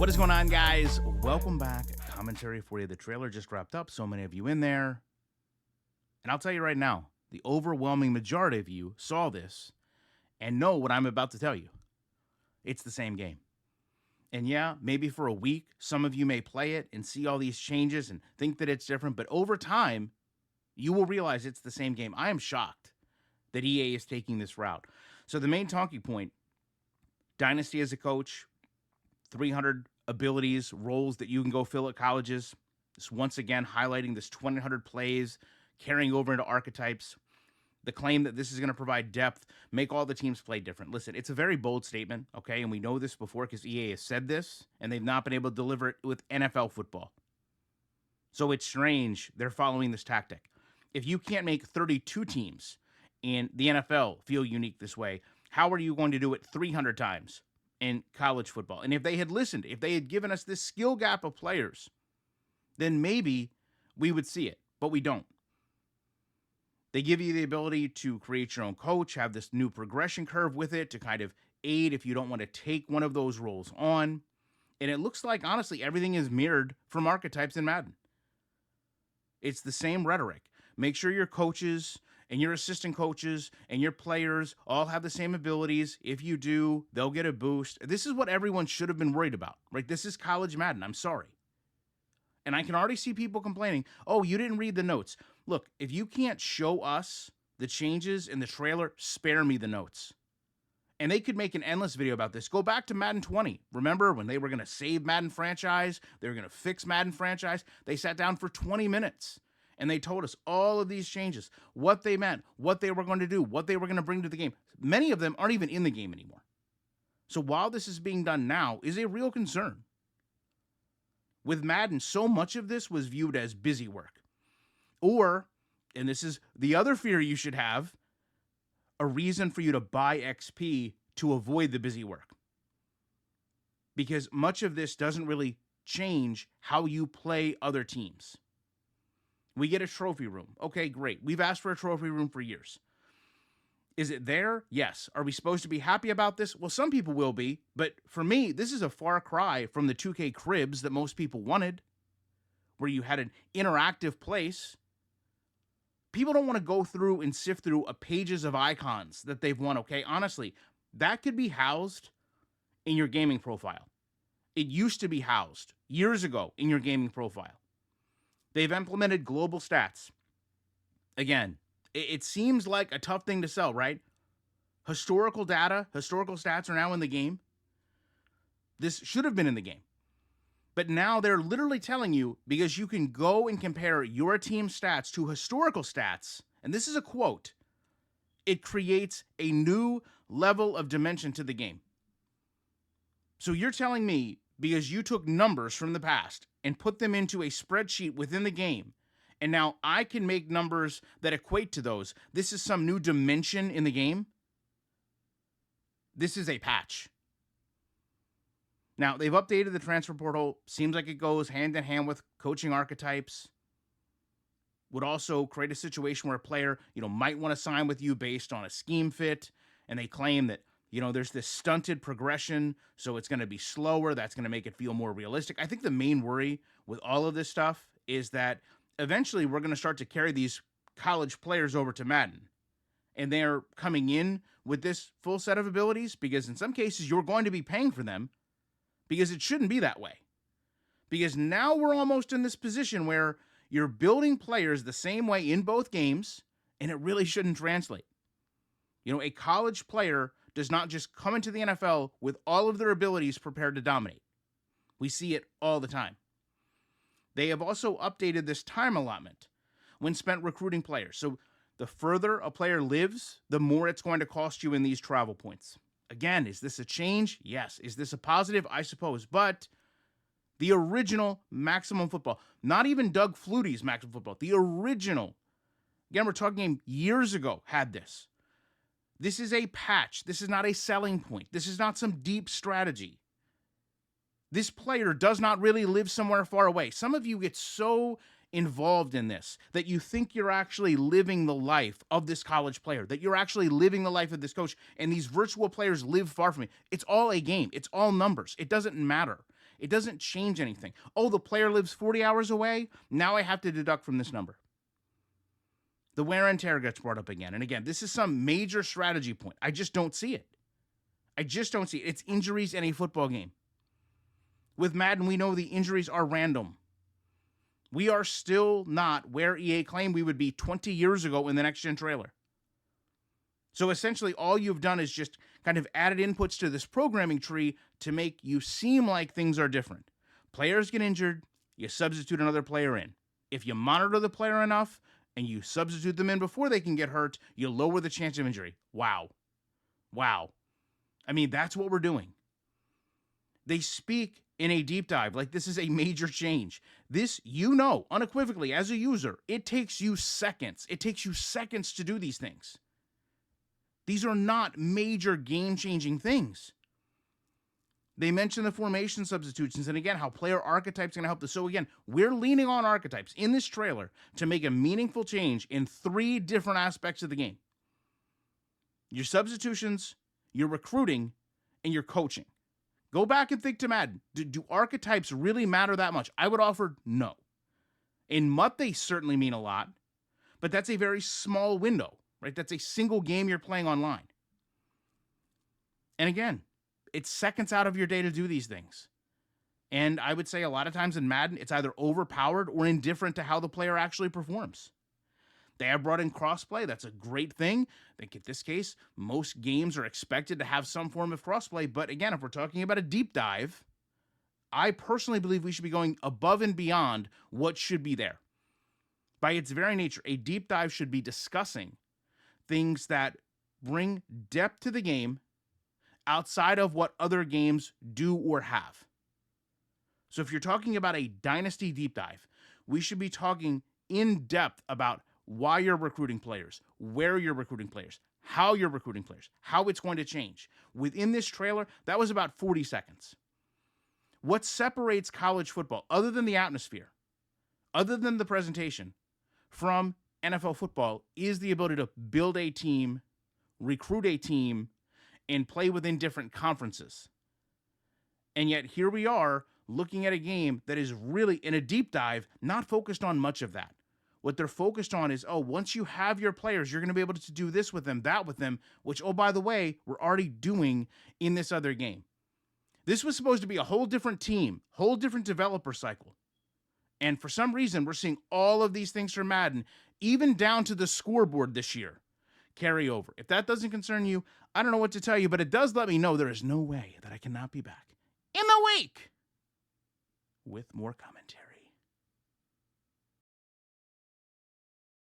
What is going on, guys? Welcome back. Commentary for you. The trailer just wrapped up. So many of you in there. And I'll tell you right now, the overwhelming majority of you saw this and know what I'm about to tell you. It's the same game. And yeah, maybe for a week, some of you may play it and see all these changes and think that it's different. But over time, you will realize it's the same game. I am shocked that EA is taking this route. So the main talking point, Dynasty as a coach, 300 abilities, roles that you can go fill at colleges. Just once again highlighting this 200 plays, carrying over into archetypes. The claim that this is going to provide depth, make all the teams play different. Listen, it's a very bold statement, okay? And we know this before because EA has said this, and they've not been able to deliver it with NFL football. So it's strange they're following this tactic. If you can't make 32 teams in the NFL feel unique this way, how are you going to do it 300 times in college football? And if they had listened, if they had given us this skill gap of players, then maybe we would see it, but we don't. They give you the ability to create your own coach, have this new progression curve with it to kind of aid if you don't want to take one of those roles on. And it looks like, honestly, everything is mirrored from archetypes in Madden. It's the same rhetoric. Make sure your coaches and your assistant coaches and your players all have the same abilities. If you do, they'll get a boost. This is what everyone should have been worried about, right? This is college Madden. I'm sorry. And I can already see people complaining, oh, you didn't read the notes. Look, if you can't show us the changes in the trailer, spare me the notes. And they could make an endless video about this. Go back to Madden 20. Remember when they were going to save Madden franchise? They were going to fix Madden franchise. They sat down for 20 minutes. And they told us all of these changes, what they meant, what they were going to do, what they were going to bring to the game. Many of them aren't even in the game anymore. So while this is being done now is a real concern. With Madden, so much of this was viewed as busy work. Or, and this is the other fear you should have, a reason for you to buy XP to avoid the busy work. Because much of this doesn't really change how you play other teams. We get a trophy room. Okay, great. We've asked for a trophy room for years. Is it there? Yes. Are we supposed to be happy about this? Well, some people will be, but for me, this is a far cry from the 2K cribs that most people wanted, where you had an interactive place. People don't want to go through and sift through pages of icons that they've won, okay? Honestly, that could be housed in your gaming profile. It used to be housed years ago in your gaming profile. They've implemented global stats. Again, it seems like a tough thing to sell, right? Historical data, historical stats are now in the game. This should have been in the game. But now they're literally telling you, because you can go and compare your team's stats to historical stats, and this is a quote, it creates a new level of dimension to the game. So you're telling me, because you took numbers from the past and put them into a spreadsheet within the game, and now I can make numbers that equate to those. This is some new dimension in the game. This is a patch. Now, they've updated the transfer portal. Seems like it goes hand in hand with coaching archetypes. Would also create a situation where a player, might want to sign with you based on a scheme fit, and they claim that there's this stunted progression, so it's going to be slower. That's going to make it feel more realistic. I think the main worry with all of this stuff is that eventually we're going to start to carry these college players over to Madden. And they're coming in with this full set of abilities because in some cases you're going to be paying for them because it shouldn't be that way. Because now we're almost in this position where you're building players the same way in both games, and it really shouldn't translate. A college player does not just come into the NFL with all of their abilities prepared to dominate. We see it all the time. They have also updated this time allotment when spent recruiting players. So the further a player lives, the more it's going to cost you in these travel points. Again, is this a change? Yes. Is this a positive? I suppose. But the original Maximum Football, not even Doug Flutie's Maximum Football, the original, again, we're talking years ago, had this. This is a patch. This is not a selling point. This is not some deep strategy. This player does not really live somewhere far away. Some of you get so involved in this that you think you're actually living the life of this college player, that you're actually living the life of this coach, and these virtual players live far from you. It's all a game. It's all numbers. It doesn't matter. It doesn't change anything. Oh, the player lives 40 hours away? Now I have to deduct from this number. The wear and tear gets brought up again. And again, this is some major strategy point. I just don't see it. I just don't see it. It's injuries in a football game. With Madden, we know the injuries are random. We are still not where EA claimed we would be 20 years ago in the next-gen trailer. So essentially, all you've done is just kind of added inputs to this programming tree to make you seem like things are different. Players get injured, you substitute another player in. If you monitor the player enough and you substitute them in before they can get hurt, you lower the chance of injury. Wow. Wow. I mean, that's what we're doing. They speak in a deep dive like this is a major change. This, unequivocally, as a user, it takes you seconds. It takes you seconds to do these things. These are not major game-changing things. They mention the formation substitutions and, again, how player archetypes are going to help this. So, again, we're leaning on archetypes in this trailer to make a meaningful change in 3 different aspects of the game. Your substitutions, your recruiting, and your coaching. Go back and think to Madden. Do archetypes really matter that much? I would offer no. In MUT, they certainly mean a lot, but that's a very small window, right? That's a single game you're playing online. And again, it's seconds out of your day to do these things. And I would say a lot of times in Madden, it's either overpowered or indifferent to how the player actually performs. They have brought in crossplay. That's a great thing. I think in this case, most games are expected to have some form of crossplay. But again, if we're talking about a deep dive, I personally believe we should be going above and beyond what should be there. By its very nature, a deep dive should be discussing things that bring depth to the game outside of what other games do or have. So if you're talking about a Dynasty deep dive, we should be talking in depth about why you're recruiting players, where you're recruiting players, how you're recruiting players, how it's going to change. Within this trailer, that was about 40 seconds. What separates college football, other than the atmosphere, other than the presentation, from NFL football is the ability to build a team, recruit a team, and play within different conferences. And yet here we are looking at a game that is really, in a deep dive, not focused on much of that. What they're focused on is, once you have your players, you're going to be able to do this with them, that with them, which, by the way, we're already doing in this other game. This was supposed to be a whole different team, whole different developer cycle. And for some reason, we're seeing all of these things from Madden, even down to the scoreboard this year, carry over. If that doesn't concern you, I don't know what to tell you, but it does let me know there is no way that I cannot be back in the week with more commentary.